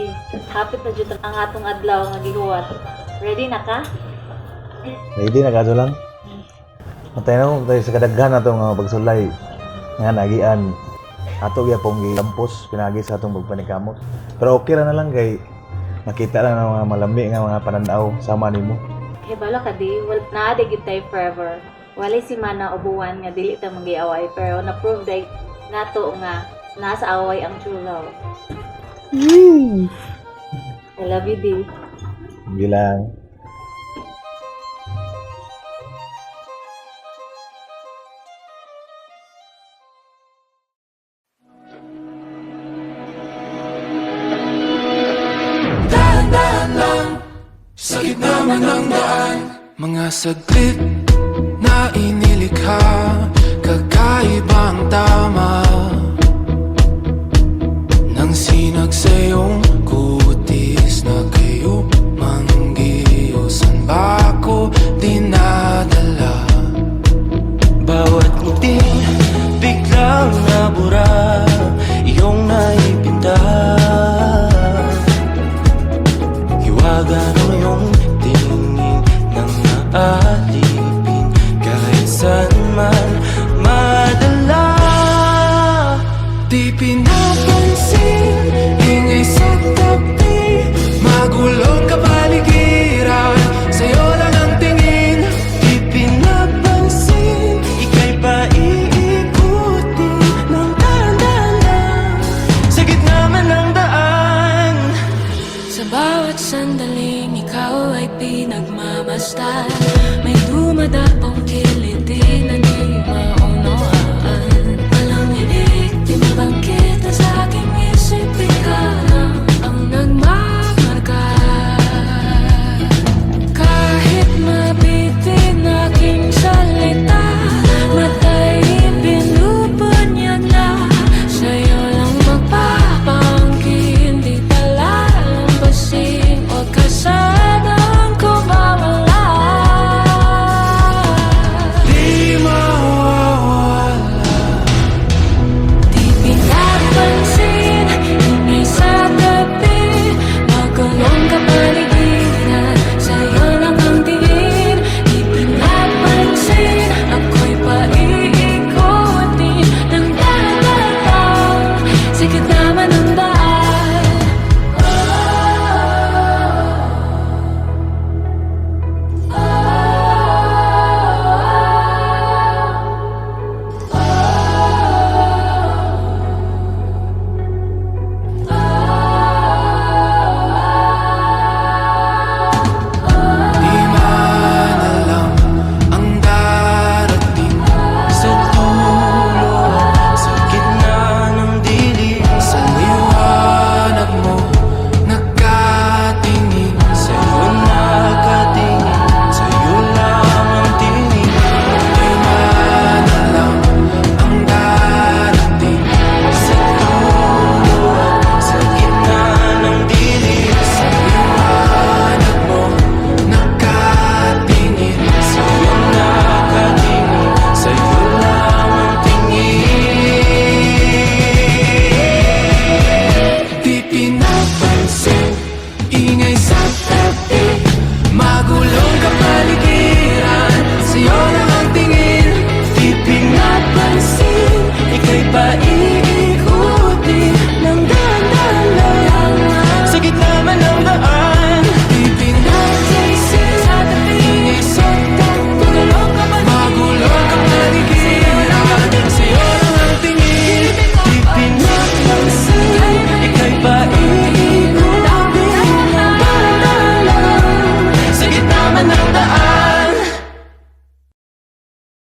Day. Hapit na jud ang atong adlaw nga gihuwat. Ready na ka? Ready na kadto lang. Matay na tayo sa kadaghan na itong pagsulay nga nagian. Ato kaya pong gilampos, pinagi sa atong pagpanikamot. Pero okay ra na lang kay nakita lang ng mga malami nga mga pananaw sama nimo. Balo ka di, naa di gid tay forever. Walay si mana ubuan nga dili ta magiaway pero na-prove day nato nga nasa away ang true love. I love you, di. Bilang Dahan-dahan lang sa gitna man ng daan. Mga saglit na inilikha, kakaibang tama nang sinag sa iyong kutis na kayo manggiyosan ba ako dinadala? Bawat ngiting biglang nabura, iyong naipinta. Hiwaga mo yung tingin ng naalipin, kahit saan man madala. Di pinapansin, ingay sa tabi, magulong kapaligiran, sa'yo lang ang tingin. Di pinapansin, ika'y paiikutin ng dahan-dahan lang, sa gitna man ng daan. Sa bawat sandaling ikaw ay pinagmamasdan, may dumadapong kiliti na di maunawaan. Walang inig, di mabangkit na sa aking isip, ikaw lang ang nagmamarka. Kahit mabitin aking salita, matay pinupunyag na, sa'yo lang magpapangkin, di talalampasin o kasanang kumawala. Di mawawala. Di pinapansin, ingay sa tabi, magulong kapaligiran, sa'yo lang ang tingin. Di pinapansin, ako'y paiikutin ng dahan-dahan, sa gitna man ng daan. Di man alam ang darating sa dulo, sa gitna ng dilim, sa liwanag mo nakatingin, sa'yo nakatingin, sa'yo lang ang tingin. Di man alam ang darating sa dulo, sa gitna ng dilim, sa liwanag mo nakatingin, sa'yo nakatingin, sa'yo lang ang tingin. Di pinapansin, ingay sa tabi, magulong kapaligiran, sa'yo lang ang tingin. Di pinapansin, ika'y paiikutin